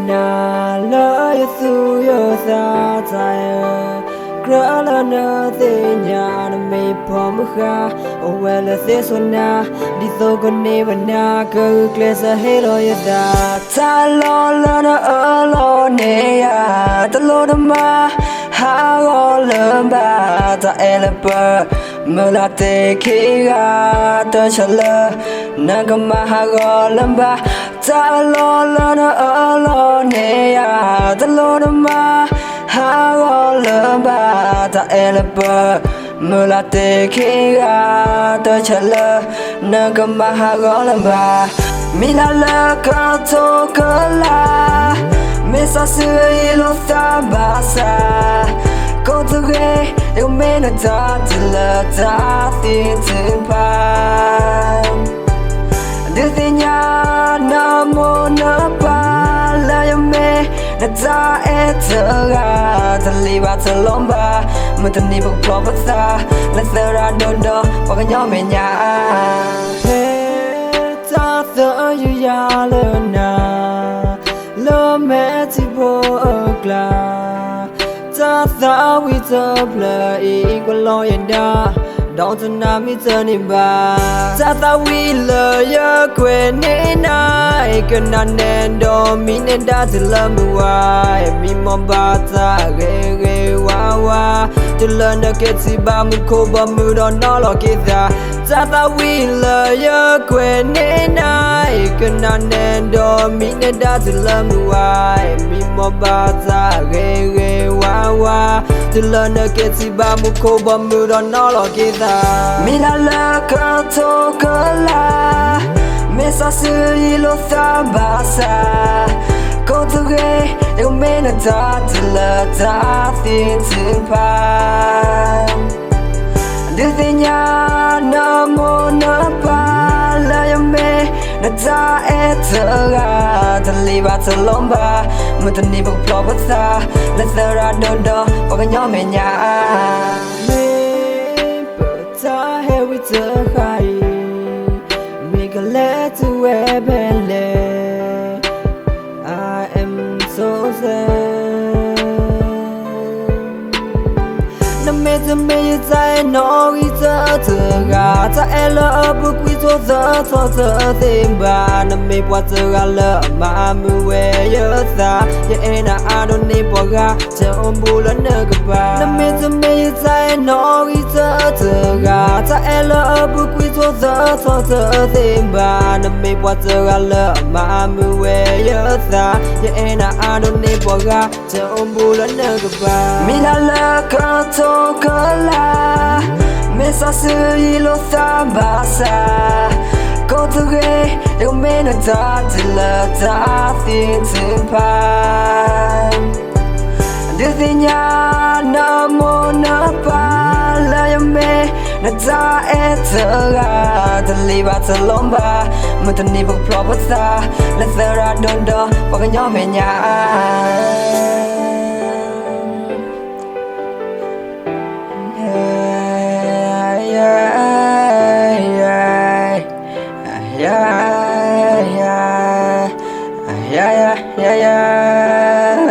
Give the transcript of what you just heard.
na la yesu yo sa ta gra la na te nya na me pom kha o well se so na di so ko ne bana ka kle sa he lo ya da ta lo la na lo ne ya ta lo na ma ha go le ba ta ele pa mơ la te khi ga ta cha la na ga ma ha go le ba ta lo la na lo ne ya ta lo na ma ha go le ba ta ele pa mơ la te khi ga ta cha la na ga ma ha go le ba mi la la ka to ka la me sa su i lo ta ba sa go to ge eu me na ta te la ta ti te pa de te nya na mo na pa la ya me na ta e te ga te li ba te lomba me te ni bu pro ba ta la se ra do do pa ga nyo me nya he ta the you ya le na lo me ti bo gla ta ta we the play equal lo yanda don't na mi tani ba ta ta we lo ya kwe ni na ikana nendo mi nenda tila mi wa mi mo ba ta ge wa wa tila na ke ti ba mu ko ba mu do no lo ke ta ta we lo ya kwe ni na ikana nendo mi nenda tila mi wa mi mo ba ta ge wa wa tila na ke ti ba mu ko ba mu do no lo ke mi la la ka to ka la me sa su i lo ta ba sa ko to ge eu me na ta te la ta ti te pa de te nya na mo na pa la ya me na ta e te ga te li ba te lomba me te ni bu pro ba ta la sa ra do do pa ga nyo me nya with the high make a letter where belle I am so sad na me te me zai no i ta te ga ta ela bu qui to the te ba na me bwa te ga la ma mu we ya sa ya ena I don't need bo ga che on bu la na ga ba na me te me zai no i ta te ga ta ela bu qui to the te ba na me bwa te ga la ma mu we ya sa ya ena I don't need bo ga che on bu la na ga ba mi la la ka to ka la me sa su i lo ta ba sa ko to ge eu me na ta te la ta ti te pa de te nya na mo na pa la ya me na ta e te ga te li ba te lomba me te ni bu pro ba ta la se ra do do pa ga nyo me nya yeah